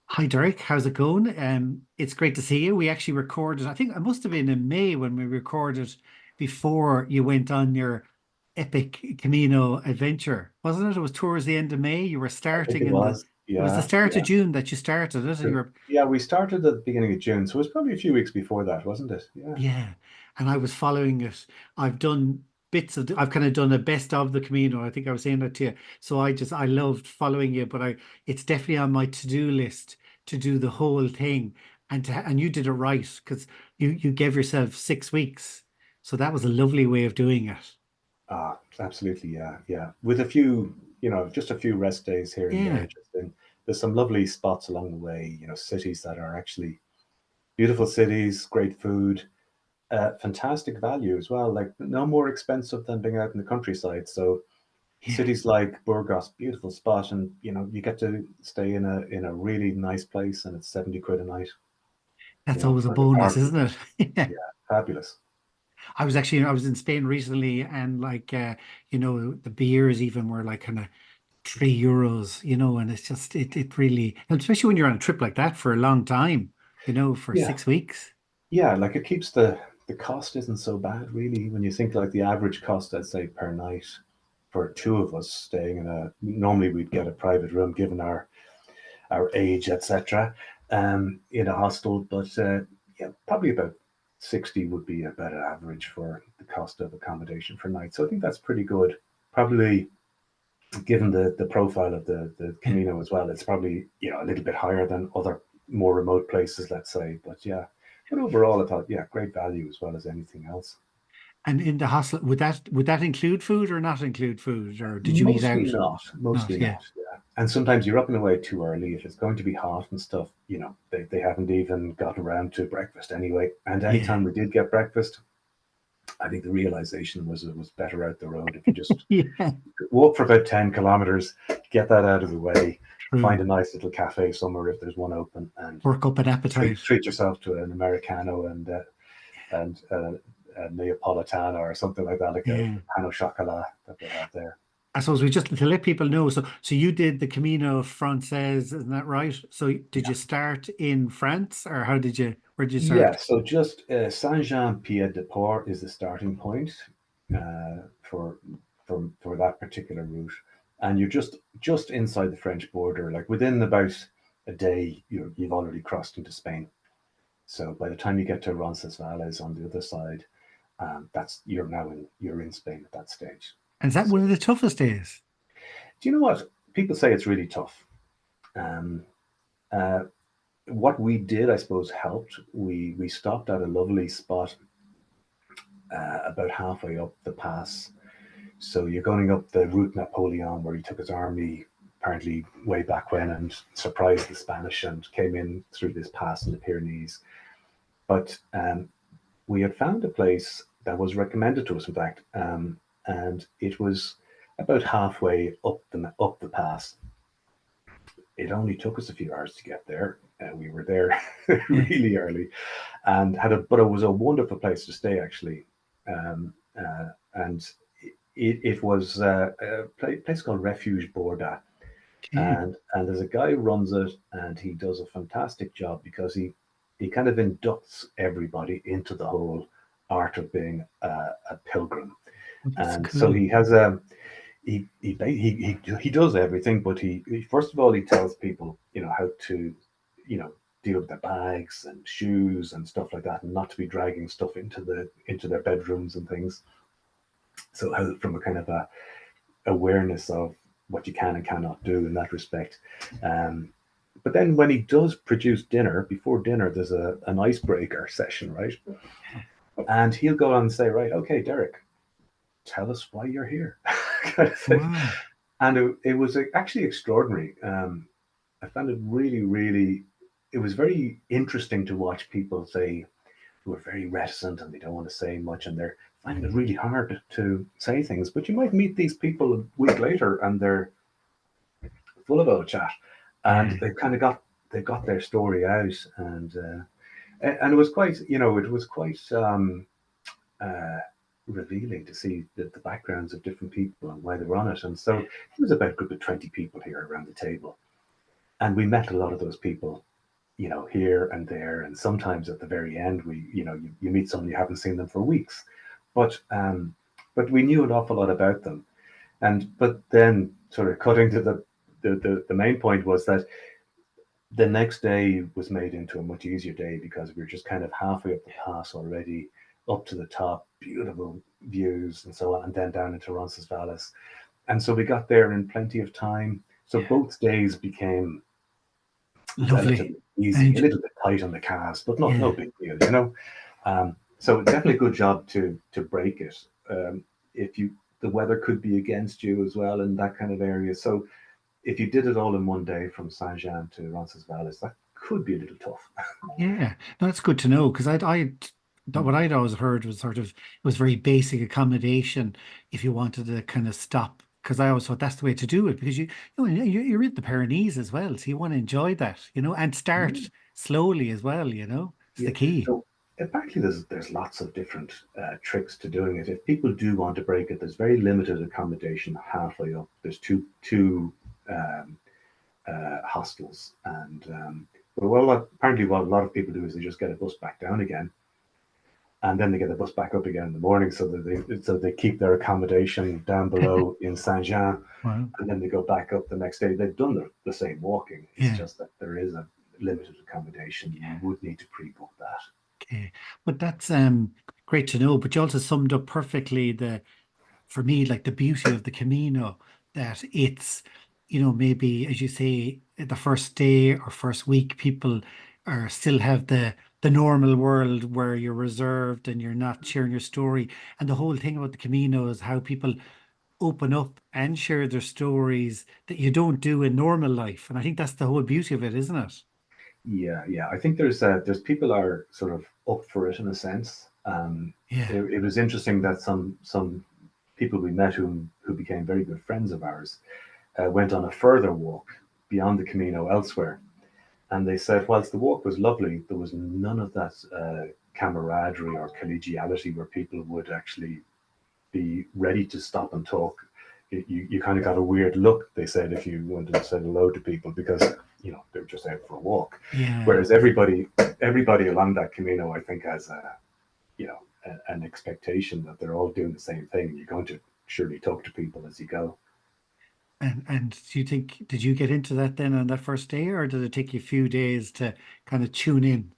Hi Derek, how's it going? It's great to see you. We actually recorded, I think it must have been in May when we recorded before you went on your epic Camino adventure, wasn't it? It was towards the end of May. You were I think starting it in was. it was the Yeah, start of yeah. June that you started it. You So, were, yeah, we started at the beginning of June, so it was probably a few weeks before that, wasn't it? Yeah. yeah. And I was following it. I've done I've kind of done a best of the Camino. I think I was saying that to you. So I loved following you, but it's definitely on my to-do list to do the whole thing. And you did it right because you gave yourself 6 weeks. So that was a lovely way of doing it. Absolutely. Yeah, yeah. With a few, just a few rest days here and there. Yeah, There's some lovely spots along the way, cities that are actually beautiful cities, great food, fantastic value as well. Like no more expensive than being out in the countryside. So yeah. cities like Burgos, beautiful spot, and you get to stay in a really nice place, and it's 70 quid a night, That's always a for an bonus, apartment. isn't it? Yeah. Yeah, fabulous. I was in Spain recently and the beers even were like kind of €3, and it's just it really, and especially when you're on a trip like that for a long time, for Yeah, 6 weeks. yeah. Like it keeps the cost isn't so bad really when you think like the average cost, I'd say per night for two of us staying in a. Normally we'd get a private room given our age, etc. In a hostel, but yeah, probably about 60 would be about an average for the cost of accommodation for night. So I think that's pretty good. Probably given the profile of the Yeah. Camino as well, it's probably a little bit higher than other more remote places, let's say. But yeah, but overall, I thought great value as well as anything else. And in the hostel, would that include food or not include food, or did you eat Mostly out? not. Mostly Not, yeah. not. Yeah. And sometimes you're up and away too early. If it's going to be hot and stuff, they haven't even gotten around to breakfast anyway. And Yeah. anytime we did get breakfast, I think the realization was it was better out the road if you just Yeah. walk for about 10 kilometers, get that out of the way, find a True. nice little cafe somewhere if there's one open, and Work up an treat appetite. treat yourself to an Americano and a Neapolitana or something like that, like a Yeah. pan au chocolat that they have there. I suppose we just to let people know. So you did the Camino Frances, isn't that right? So did you start in France, or where did you Yeah, start? so just Saint-Jean-Pied-de-Port is the starting point for for that particular route, and you're just inside the French border. Like within about a day, you've already crossed into Spain. So by the time you get to Roncesvalles on the other side, that's you're in Spain at that stage. And is that So one of the toughest days? do you know what people say? It's really tough. Um, uh, what we did, I suppose, helped. We stopped at a lovely spot about halfway up the pass. So you're going up the Route Napoleon, where he took his army apparently way back when and surprised the Spanish and came in through this pass in the Pyrenees. But we had found a place that was recommended to us, in fact, and it was about halfway up the pass. It only took us a few hours to get there. We were there Yeah. really early, and but it was a wonderful place to stay actually. And it was a place called Refuge Borda, Okay. and there's a guy who runs it, and he does a fantastic job because he kind of inducts everybody into the whole art of being a pilgrim, That's and so cool. he has a he does everything, but he first of all he tells people how to you know deal with their bags and shoes and stuff like that, and not to be dragging stuff into their bedrooms and things. So how from a kind of a awareness of what you can and cannot do in that respect. Um, but then when he does produce dinner, before dinner, there's an icebreaker session, right? And he'll go on and say, right, okay, Derek, tell us why you're here. Kind of thing. Wow. And it was actually extraordinary. I found it really, really, it was very interesting to watch people say who are very reticent and they don't want to say much and they're finding it really hard to say things. But you might meet these people a week later and they're full of old chat, and Yeah. they've got their story out, and it was quite it was quite uh, revealing to see the backgrounds of different people and why they were on it. And so it was about a group of 20 people here around the table, And we met a lot of those people, here and there, and sometimes at the very end, you meet someone you haven't seen them for weeks, but we knew an awful lot about them. And but then, sort of cutting to the main point, was that the next day was made into a much easier day because we were just kind of halfway up the pass already, up to the top, beautiful views and so on, and then down into Roncesvalles. And so we got there in plenty of time. So Yeah. both days became Lovely. relatively easy, a And little bit tight on the cars, but not no yeah. big deal. So definitely a good job to break it. If you The weather could be against you as well in that kind of area. So if you did it all in one day from Saint Jean to Roncesvalles, that could be a little tough. Yeah, no, that's good to know because what I'd always heard was sort of it was very basic accommodation if you wanted to kind of stop. Because I always thought that's the way to do it because you're in the Pyrenees as well, so you want to enjoy that, and Yeah. start slowly as well. It's the Yeah. key. So apparently there's lots of different tricks to doing it. If people do want to break it, there's very limited accommodation halfway up. There's two um, hostels, and apparently what a lot of people do is they just get a bus back down again, and then they get the bus back up again in the morning, so they keep their accommodation down below in Saint Jean, Wow. and then they go back up the next day. They've done the same walking. It's Yeah. just that there is a limited accommodation. You Yeah. would need to pre-book that. Okay. But that's great to know. But you also summed up perfectly for me, like the beauty of the Camino, that it's, maybe as you say, the first day or first week, people are still have the normal world where you're reserved and you're not sharing your story. And the whole thing about the Camino is how people open up and share their stories that you don't do in normal life. And I think that's the whole beauty of it, isn't it? Yeah, yeah. I think there's people are sort of up for it in a sense. Yeah. It was interesting that some people we met who became very good friends of ours went on a further walk beyond the Camino elsewhere, and they said whilst the walk was lovely, there was none of that camaraderie or collegiality where people would actually be ready to stop and talk. You kind of got a weird look, they said, if you wanted to say hello to people because they were just out for a walk. Yeah. Whereas everybody along that Camino, I think, has an expectation that they're all doing the same thing. You're going to surely talk to people as you go. And do you think, did you get into that then on that first day, or did it take you a few days to kind of tune in?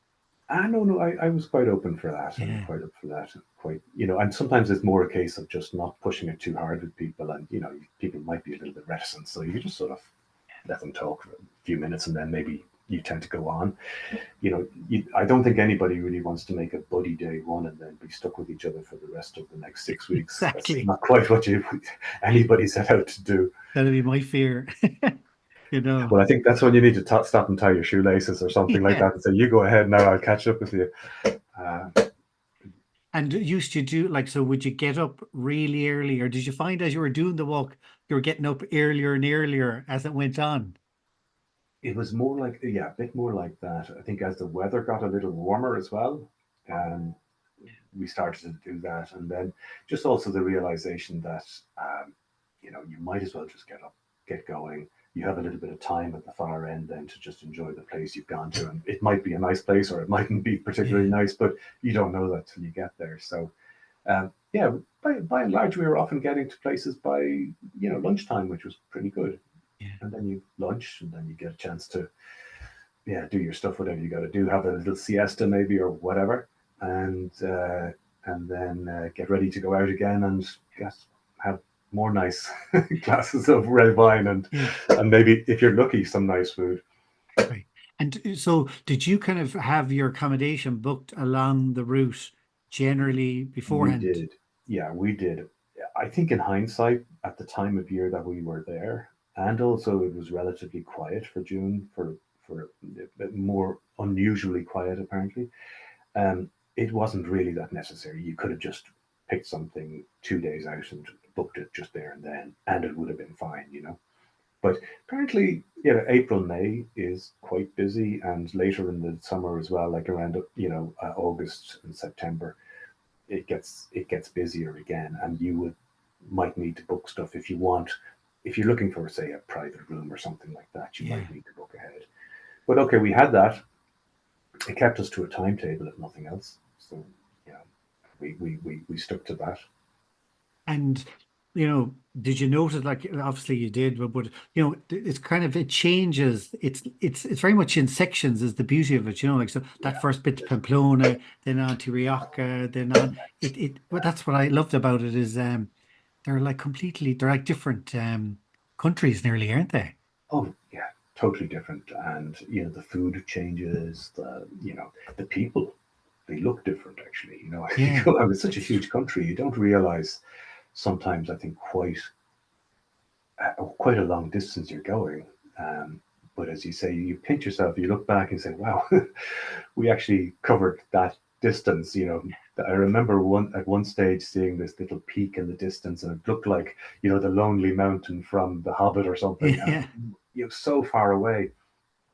No, no, I was quite open for that and Yeah. quite up for that. And sometimes it's more a case of just not pushing it too hard with people, and people might be a little bit reticent, so you just sort of let them talk for a few minutes, and then maybe you tend to go on. I don't think anybody really wants to make a buddy day one and then be stuck with each other for the rest of the next 6 weeks. That's Exactly. not quite what anybody set out to do. That'd be my fear. You know. Well, I think that's when you need to stop and tie your shoelaces or something like Yeah. that and say, "You go ahead now. I'll catch up with you." Uh, And used to do like, so would you get up really early, or did you find as you were doing the walk, you were getting up earlier and earlier as it went on? it was more like, yeah, a bit more like that. I think as the weather got a little warmer as well, um, we started to do that, and then just also the realization that you might as well just get up, get going. You have a little bit of time at the far end then to just enjoy the place you've gone to, and it might be a nice place or it mightn't be particularly Yeah. nice, but you don't know that till you get there. So yeah, by and large, we were often getting to places by lunchtime, which was pretty good. Yeah. And then you lunch, and then you get a chance to do your stuff, whatever you got to do, have a little siesta maybe or whatever, and then get ready to go out again and have more nice glasses of red wine Yeah. and maybe if you're lucky some nice food. Right. And so did you kind of have your accommodation booked along the route generally We beforehand? did, yeah, we did. I think in hindsight, at the time of year that we were there, and also it was relatively quiet for June for more unusually quiet apparently. It wasn't really that necessary. You could have just picked something 2 days out and booked it just there and then, and it would have been fine. But apparently, April, May is quite busy, and later in the summer as well, like around August and September, it gets busier again, and you might need to book stuff if you want if you're looking for, say, a private room or something like that, you Yeah. might need to book ahead. But okay, we had that. It kept us to a timetable, if nothing else. So, you know, we stuck to that. And did you notice, like, obviously you did, but it's kind of, it changes. It's very much in sections is the beauty of it, like, so that Yeah. first bit to Pamplona, then on to Rioja, then on but that's what I loved about it is they're like different countries nearly, aren't they? Oh, yeah, totally different. And, the food changes, the people, they look different, actually. You Yeah, go out, it's such a that's true. huge country. You don't realize sometimes, I think, quite a long distance you're going. Um, but as you say, you pinch yourself, you look back and say, wow, we actually covered that distance. I remember at one stage seeing this little peak in the distance, and it looked like, the lonely mountain from The Hobbit or something. And Yeah. so far away.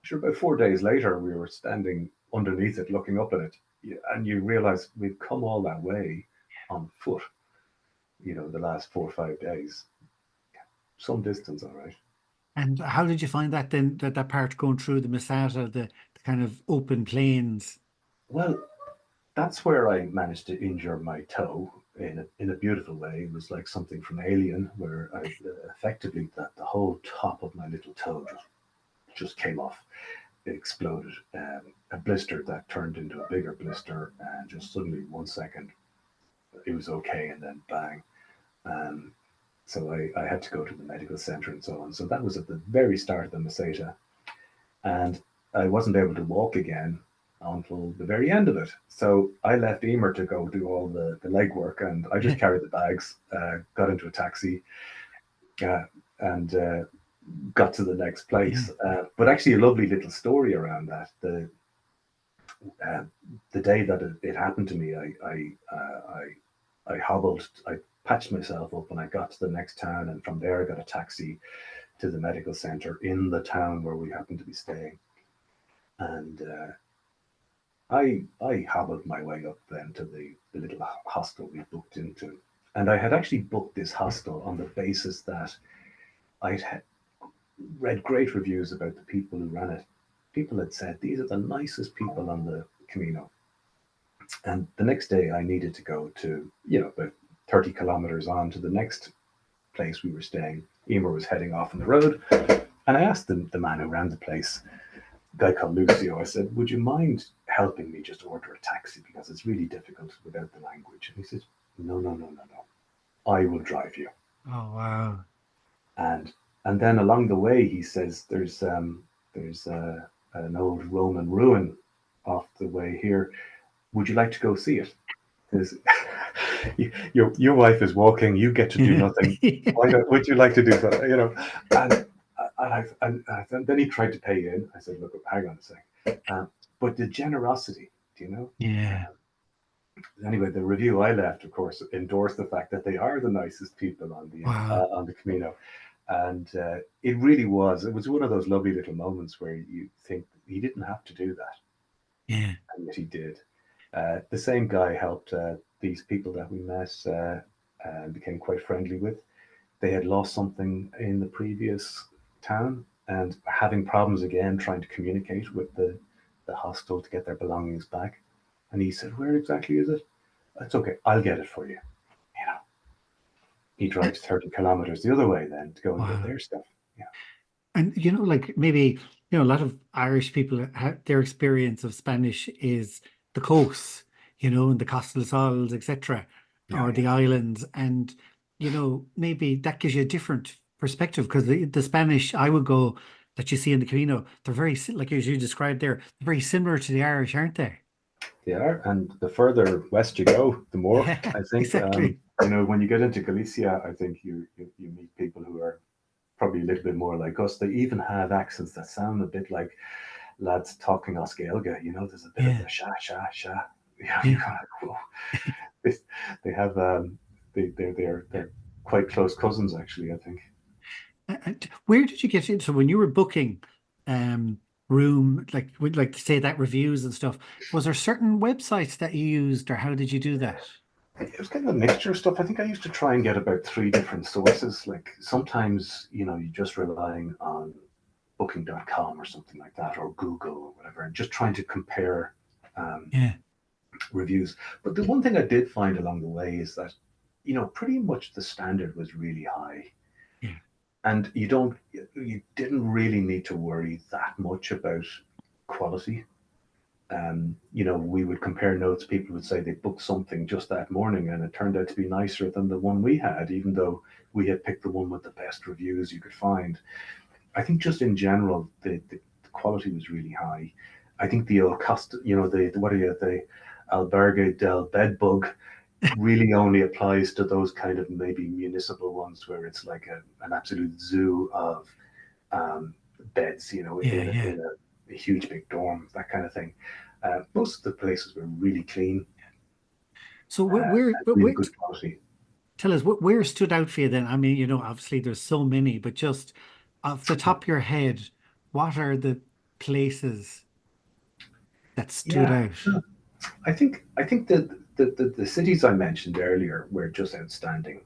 Sure, about 4 days later, we were standing underneath it, looking up at it, and you realize we've come all that way on foot. The last 4 or 5 days, some distance, all right. And how did you find that then, that part going through the Masada, the kind of open plains? Well, that's where I managed to injure my toe in a beautiful way. It was like something from Alien, where I effectively the whole top of my little toe just came off. It exploded. A blister that turned into a bigger blister, and just suddenly 1 second it was okay, and then bang. Um, so I had to go to the medical center and so on. So that was at the very start of the Meseta, and I wasn't able to walk again until the very end of it. So I left Emer to go do all the legwork, and I just carried the bags, got into a taxi, uh, and got to the next Yeah. place. But actually, a lovely little story around that. Uh, the day that it happened to me, I hobbled, I patched myself up, and I got to the next town, and from there I got a taxi to the medical center in the town where we happened to be staying. And I hobbled my way up then to the little hostel we booked into. And I had actually booked this hostel on the basis that I'd read great reviews about the people who ran it. People had said these are the nicest people on the Camino. And the next day I needed to go to, about 30 kilometers on to the next place we were staying. Emer was heading off on the road. And I asked the man who ran the place, a guy called Lucio, I said, would you mind helping me just order a taxi? Because it's really difficult without the language. And he said, no, no, no, no, no. I will drive you. Oh, wow. And and then along the way, he says, there's an old Roman ruin off the way here. Would you like to go see it? Because your wife is walking, you get to do nothing. Would you like to do that? And and then he tried to pay in. I said, look, hang on a second. But the generosity, do you know? Yeah. Anyway, the review I left, of course, endorsed the fact that they are the nicest people Wow. on the Camino, and it really was. It was one of those lovely little moments where you think he didn't have to do that, Yeah. and yet he did. The same guy helped these people that we met and became quite friendly with. They had lost something in the previous town and having problems again trying to communicate with the hostel to get their belongings back. And he said, where exactly is it? It's okay, I'll get it for you. You know, he drives 30 kilometers the other way then to go and get Wow. their stuff. Yeah. And like maybe, a lot of Irish people have their experience of Spanish is the coast, and the Costa del Sols, etc., Yeah. or Yeah. the islands. And, maybe that gives you a different perspective because the Spanish I would go that you see in the Camino, they're very, like as you described there, very similar to the Irish, aren't they? They are. And the further west you go, the more, Yeah, I think. exactly. When you get into Galicia, I think you meet people who are probably a little bit more like us. They even have accents that sound a bit like lads talking Oscailga. There's a bit of Yeah, the sha sha sha. Yeah, you yeah. kind of whoa. They, they have they're quite close cousins actually. I think. And where did you get into? So when you were booking room, like like say that reviews and stuff, was there certain websites that you used, or how did you do that? It was kind of a mixture of stuff. I think I used to try and get about three different sources. Like sometimes, you're just relying on booking.com or something like that, or Google or whatever, and just trying to compare um, Yeah, reviews. But the one thing I did find along the way is that, pretty much the standard was really high. yeah, And you didn't really need to worry that much about quality. We would compare notes. People would say they booked something just that morning, and it turned out to be nicer than the one we had, even though we had picked the one with the best reviews you could find. I think just in general, the quality was really high. I think the cost, the what are you, the albergue del bedbug really only applies to those kind of maybe municipal ones where it's like an absolute zoo of um, beds, yeah, in yeah. a huge big dorm, that kind of thing. Most of the places were really clean, So where really good quality. tell us where stood out for you then? I mean, obviously there's so many, but just off the top of your head, what are the places that stood Yeah, out? I think that the cities I mentioned earlier were just outstanding,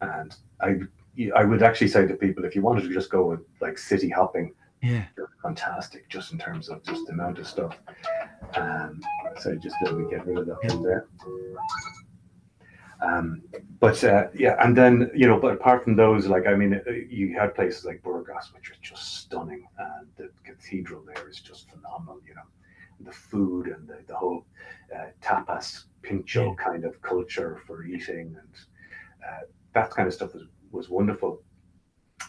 and I would actually say to people, if you wanted to just go with like city hopping, Yeah, fantastic, just in terms of just the amount of stuff. Um, so just let me get rid of that yeah, one there. Um, but yeah, and then but apart from those, like I mean, you had places like Burgos, which are just stunning, and the cathedral there is just phenomenal. The food and the whole tapas yeah, pincho kind of culture for eating, and that kind of stuff was wonderful.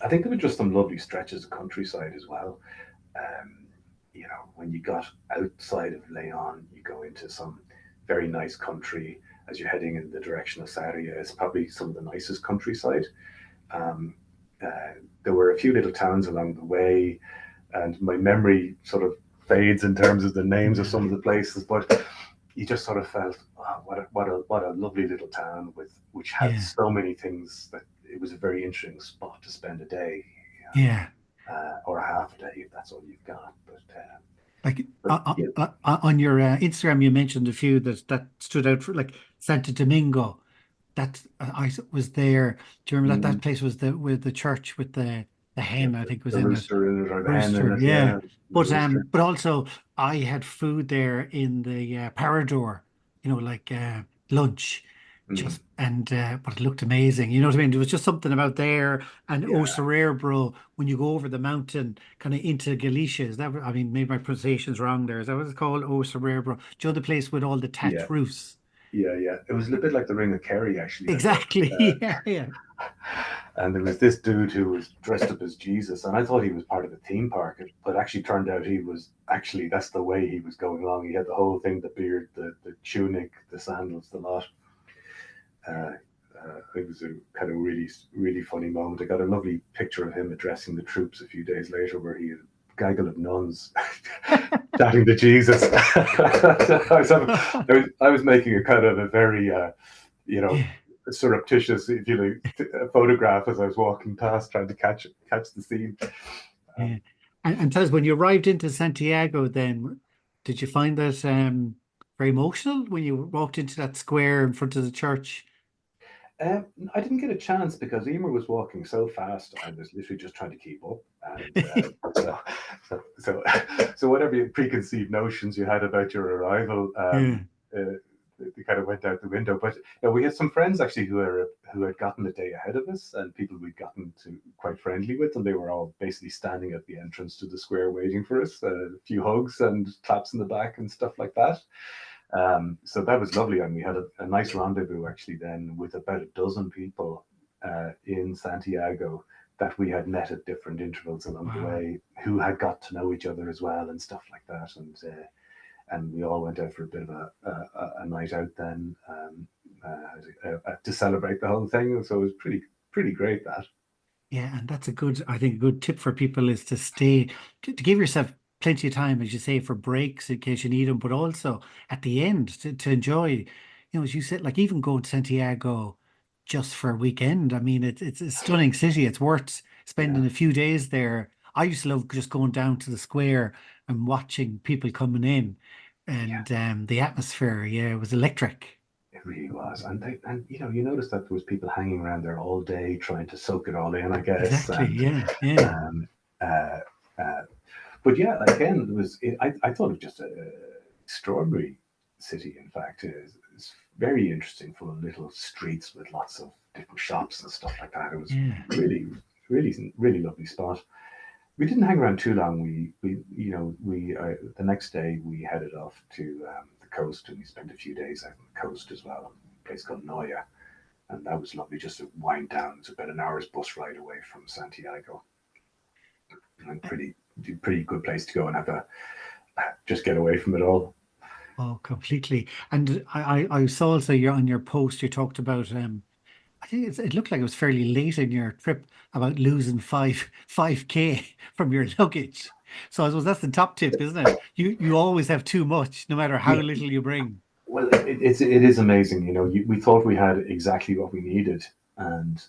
I think there were just some lovely stretches of countryside as well. Um, when you got outside of Leon, you go into some very nice country as you're heading in the direction of Sarria. It's probably some of the nicest countryside. Um, there were a few little towns along the way, and my memory sort of fades in terms of the names of yeah, some of the places, but you just sort of felt, oh, what a lovely little town which had yeah, so many things that it was a very interesting spot to spend a day, yeah. or a half a day if that's all you've got. Like But yeah, on your Instagram, you mentioned a few that stood out for like Santo Domingo. That I was there. Do you remember that mm, that place was the with the church with the yeah, hen I think was the in it. rooster in it or the hen in Rooster, it, yeah. yeah, the rooster. But also I had food there in the Parador, like lunch, Mm, just and but it looked amazing. You know what I mean? There was just something about there and O yeah, Cerebro when you go over the mountain, kind of into Galicia. Is that I mean, maybe my pronunciation's wrong there. Is that what it's called? O Cerebro. Do you know the place with all the yeah, thatched roofs? yeah. It was a bit like the Ring of Kerry, actually, I thought. Exactly. Yeah, yeah, And there was this dude who was dressed up as Jesus, and I thought he was part of a theme park, but actually turned out he was actually that's the way he was going along. He had the whole thing, the beard, the tunic, the sandals, the lot. Uh, it was a kind of really, really funny moment. I got a lovely picture of him addressing the troops a few days later, where he had a gaggle of nuns chatting to Jesus. I was making a kind of a very, you know, yeah, surreptitious, if you like, photograph as I was walking past, trying to catch the scene. yeah. Um, And tell us, when you arrived into Santiago, then did you find that very emotional when you walked into that square in front of the church? Um, I didn't get a chance because Emer was walking so fast. I was literally just trying to keep up, and so whatever preconceived notions you had about your arrival, Yeah, they kind of went out the window. But we had some friends actually who had gotten a day ahead of us, and people we'd gotten to quite friendly with, and they were all basically standing at the entrance to the square waiting for us. A few hugs and claps in the back and stuff like that. So that was lovely, and we had a nice rendezvous actually then with about a dozen people in Santiago that we had met at different intervals along the wow. way, who had got to know each other as well and stuff like that, and we all went out for a bit of a night out then, to celebrate the whole thing. So it was pretty great that. Yeah, and that's I think a good tip for people is to stay, to give yourself plenty of time, as you say, for breaks in case you need them, but also at the end to enjoy, as you said, like even going to Santiago just for a weekend. I mean, it's a stunning city. It's worth Yeah, spending a few days there. I used to love just going down to the square and watching people coming in yeah. and the atmosphere, yeah, it was electric. really was. And you noticed that there was people hanging around there all day trying to soak it all in, I guess. Exactly. And Yeah. Yeah. um, uh, uh, but yeah, again, I thought it was just a extraordinary city. In fact, it's very interesting, full of little streets with lots of different shops and stuff like that. It was Yeah. really, really, really lovely spot. We didn't hang around too long. We the next day we headed off to the coast, and we spent a few days out on the coast as well, a place called Noya, and that was lovely just to wind down. It's about an hour's bus ride away from Santiago, and pretty good place to go and have a just get away from it all. Oh, completely. And I saw also you're on your post you talked about I think it looked like it was fairly late in your trip about losing 5K from your luggage. So I suppose that's the top tip, isn't it? You always have too much, no matter how Yeah, little you bring. well, it is amazing. We thought we had exactly what we needed, and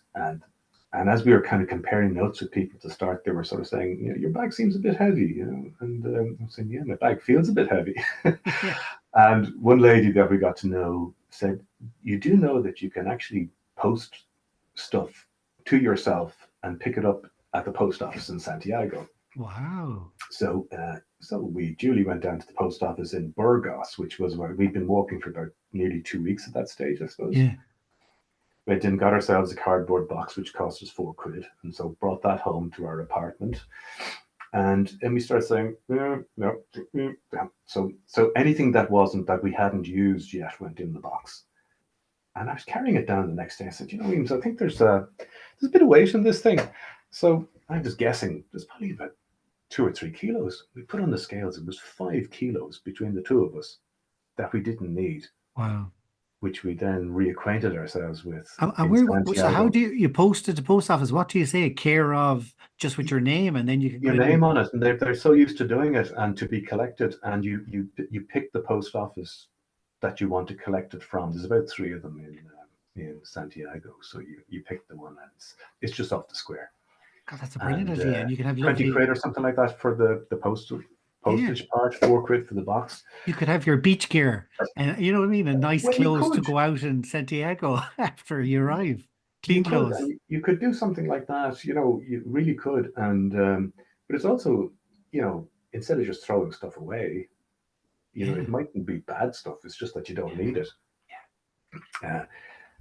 as we were kind of comparing notes with people to start, they were sort of saying, your bag seems a bit heavy, and I'm saying, yeah, my bag feels a bit heavy. Yeah. And one lady that we got to know said, you do know that you can actually post stuff to yourself and pick it up at the post office in Santiago. Wow. So we duly went down to the post office in Burgos, which was where we'd been walking for about nearly 2 weeks at that stage, I suppose. Yeah. Went in, got ourselves a cardboard box, which cost us £4, and so brought that home to our apartment. And then we started saying, no. So anything that we hadn't used yet went in the box. And I was carrying it down the next day. I said, Eames, I think there's a bit of weight in this thing. So I'm just guessing there's probably about 2 or 3 kilos. We put on the scales, it was 5 kilos between the two of us that we didn't need, Wow. which we then reacquainted ourselves with And in so how Santiago. do you post at the post office? What do you say? Care of just with your name, and then you can Your kind of name on it, and they're so used to doing it and to be collected, and you pick the post office that you want to collect it from. There's about three of them in Santiago, so you pick the one, and it's just off the square, God, that's a brilliant and idea. And you can have 20 lovely, quid or something like that for the yeah. postage part, £4 for the box. You could have your beach gear and you know what I mean, and nice Well, you clothes to could. go out in Santiago after you arrive. You Clean could, clothes. and you could do something like that. You really could, and but it's also, instead of just throwing stuff away, it Yeah. mightn't be bad stuff. It's just that you don't Yeah. need it. Uh,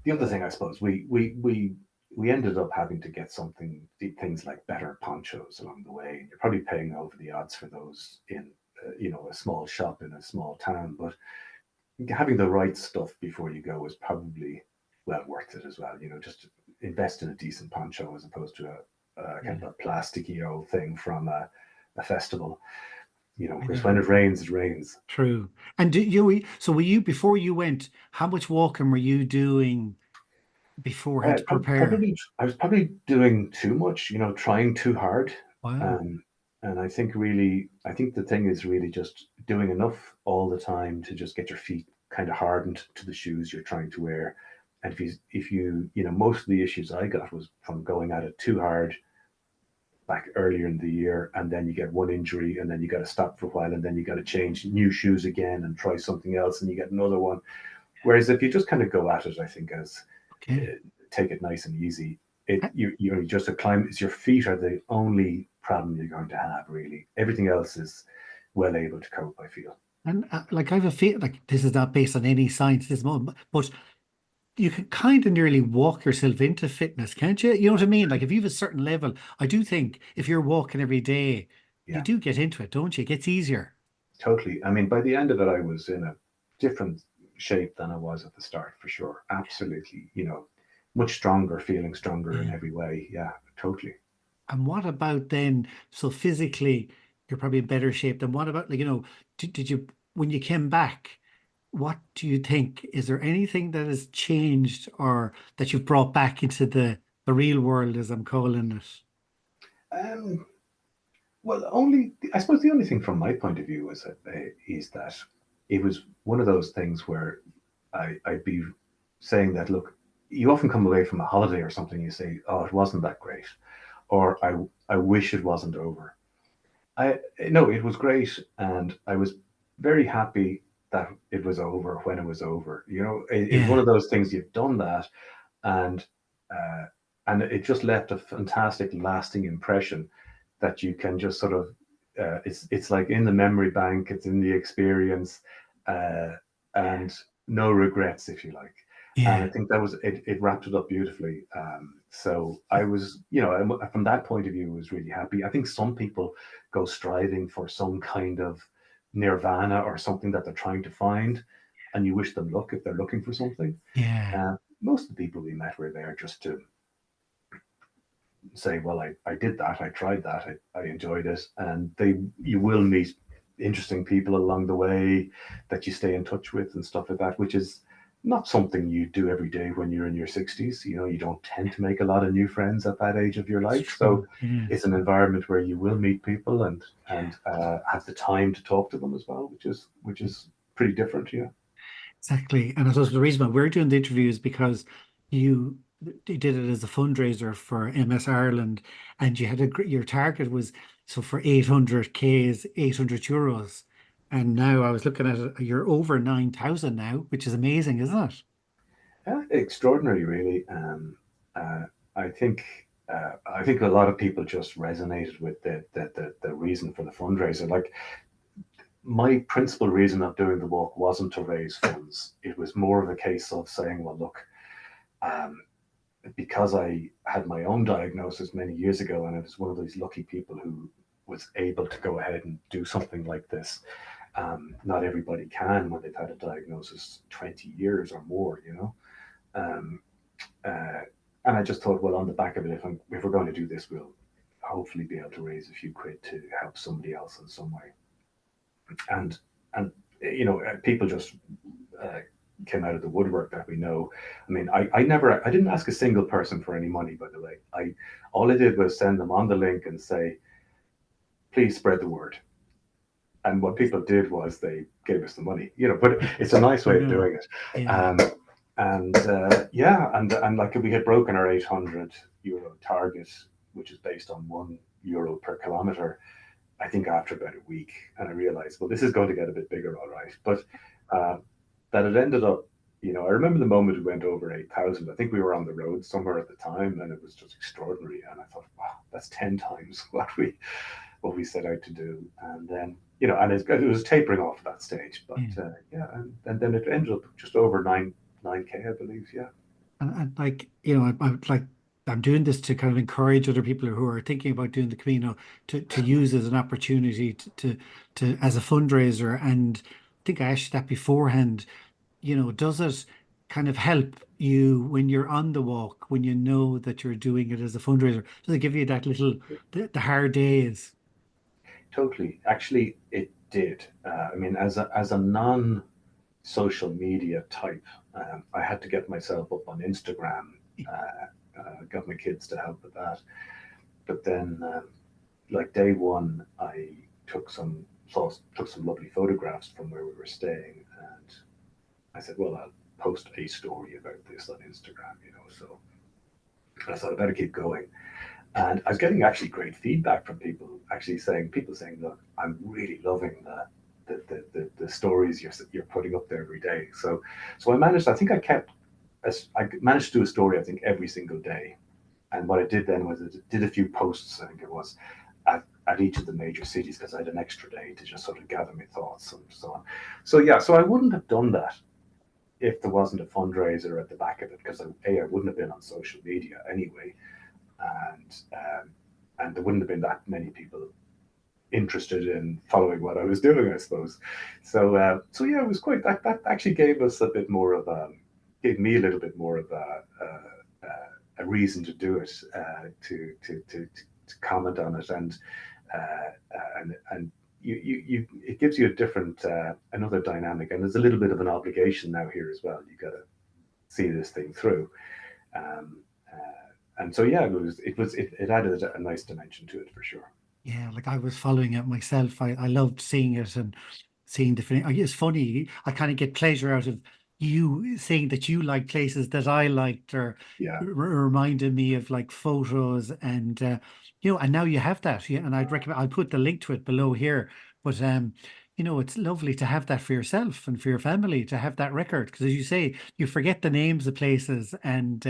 the other thing, I suppose, we ended up having to get things like better ponchos along the way. And you're probably paying over the odds for those in, a small shop in a small town. But having the right stuff before you go is probably well worth it as well. Just invest in a decent poncho as opposed to a kind Yeah. of a plasticky old thing from a festival. I Because when know. it rains, it rains. True. And so were you before you went, how much walking were you doing beforehand to prepare? Probably, I was probably doing too much. Trying too hard. Wow. Um, and I think the thing is really just doing enough all the time to just get your feet kind of hardened to the shoes you're trying to wear. And most of the issues I got was from going at it too hard back earlier in the year, and then you get one injury, and then you got to stop for a while, and then you got to change new shoes again and try something else, and you get another one. Whereas if you just kind of go at it, I think as Okay. uh, take it nice and easy, you're just a climb. It's your feet are the only problem you're going to have. Really, everything else is well able to cope. I feel. And like I have a feel like this is not based on any science at this moment, but you can kind of nearly walk yourself into fitness, can't you? You know what I mean? Like if you have a certain level, I do think if you're walking every day, you Yeah, do get into it, don't you? It gets easier. totally. I mean, by the end of it, I was in a different shape than I was at the start, for sure. Absolutely. Much stronger, feeling stronger in Yeah. every way. Yeah, totally. And what about then? So physically, you're probably in better shape. Than what about like, did you when you came back, what do you think? Is there anything that has changed or that you've brought back into the real world, as I'm calling it? Um, well, I suppose the only thing from my point of view is that it was one of those things where I'd be saying that, look, you often come away from a holiday or something, you say, oh, it wasn't that great, or I wish it wasn't over. No, it was great, and I was very happy that it was over when it was over. You know, it's one Yeah, of those things, you've done that, and uh, and it just left a fantastic lasting impression that you can just sort of it's like in the memory bank, it's in the experience, uh, and no regrets, if you like. And I yeah, think that was it. It wrapped it up beautifully. So I was, you know, from that point of view, was really happy. I think some people go striving for some kind of nirvana or something that they're trying to find, and you wish them luck if they're looking for something. yeah. Most of the people we met were there just to say, well, I did that, I tried that, I enjoyed it. And you will meet interesting people along the way that you stay in touch with and stuff like that, which is not something you do every day when you're in your 60s. You know, you don't tend to make a lot of new friends at that age of your It's life. So true. Yeah. it's an environment where you will meet people and have the time to talk to them as well, which is pretty different. Yeah. Exactly. And I suppose the reason why we're doing the interview is because you did it as a fundraiser for MS Ireland, and you had your target was so for 800K is €800. And now I was looking at it, you're over 9,000 now, which is amazing, isn't it? Extraordinary, really. Uh, I think I think a lot of people just resonated with the reason for the fundraiser. Like, my principal reason of doing the walk wasn't to raise funds. It was more of a case of saying, well, look, um, because I had my own diagnosis many years ago, and I was one of those lucky people who was able to go ahead and do something like this. Not everybody can when they've had a diagnosis 20 years or more, you know. Um, Uh, and I just thought, well, on the back of it, if we're going to do this, we'll hopefully be able to raise a few quid to help somebody else in some way. And you know, people just uh, came out of the woodwork that we know. I mean, I didn't ask a single person for any money, by the way. I All I did was send them on the link and say, please spread the word. And what people did was they gave us the money, you know. But it's a nice way of Brilliant. doing it. Yeah. Um, and yeah, and like we had broken our €800 target, which is based on €1 per kilometer. I think after about a week, and I realized, well, this is going to get a bit bigger, all right. But uh, that it ended up, you know, I remember the moment we went over 8,000. I think we were on the road somewhere at the time, and it was just extraordinary. And I thought, wow, that's 10 times what we set out to do. And then, you know, and it was tapering off at that stage. But Yeah. yeah, and then it ended up just over nine k, I believe. Yeah, And like, I'm like, I'm doing this to kind of encourage other people who are thinking about doing the Camino to use as an opportunity as a fundraiser. And I think I asked you that beforehand. Does it kind of help you when you're on the walk, when you know that you're doing it as a fundraiser? Does it give you that little, the hard days? totally. Actually, it did. I mean, as a non social media type, I had to get myself up on Instagram. Got my kids to help with that. But then, like day one, I took some lovely photographs from where we were staying, and I said, well, I'll post a story about this on Instagram, you know. So I thought I better keep going. And I was getting actually great feedback from people saying, look, I'm really loving the stories you're putting up there every day. So I managed to do a story, I think, every single day. And what I did then was I did a few posts, I think it was, at each of the major cities, because I had an extra day to just sort of gather my thoughts and so on. So yeah, so I wouldn't have done that if there wasn't a fundraiser at the back of it, because I wouldn't have been on social media anyway, and there wouldn't have been that many people interested in following what I was doing, I suppose. So yeah, it was quite that actually gave us a bit more of gave me a little bit more of a reason to do it, to comment on it, and it gives you a different another dynamic, and there's a little bit of an obligation now here as well. You got to see this thing through. Um, and so yeah, it added a nice dimension to it for sure. Yeah, like I was following it myself. I loved seeing it and seeing different. It's funny. I kind of get pleasure out of you saying that you like places that I liked, or Yeah, reminded me of like photos, and and now you have that. Yeah, and I'd recommend. I'll put the link to it below here. But it's lovely to have that for yourself and for your family to have that record. Because as you say, you forget the names of places and,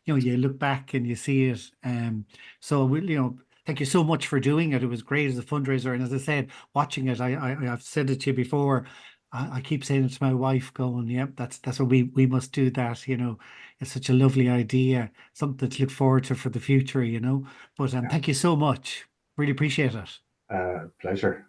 you look back and you see it. So, thank you so much for doing it. It was great as a fundraiser. And as I said, watching it, I've said it to you before. I keep saying it to my wife, going, "Yep, that's what we must do that." It's such a lovely idea, something to look forward to for the future. But Yeah. thank you so much. Really appreciate it. Pleasure.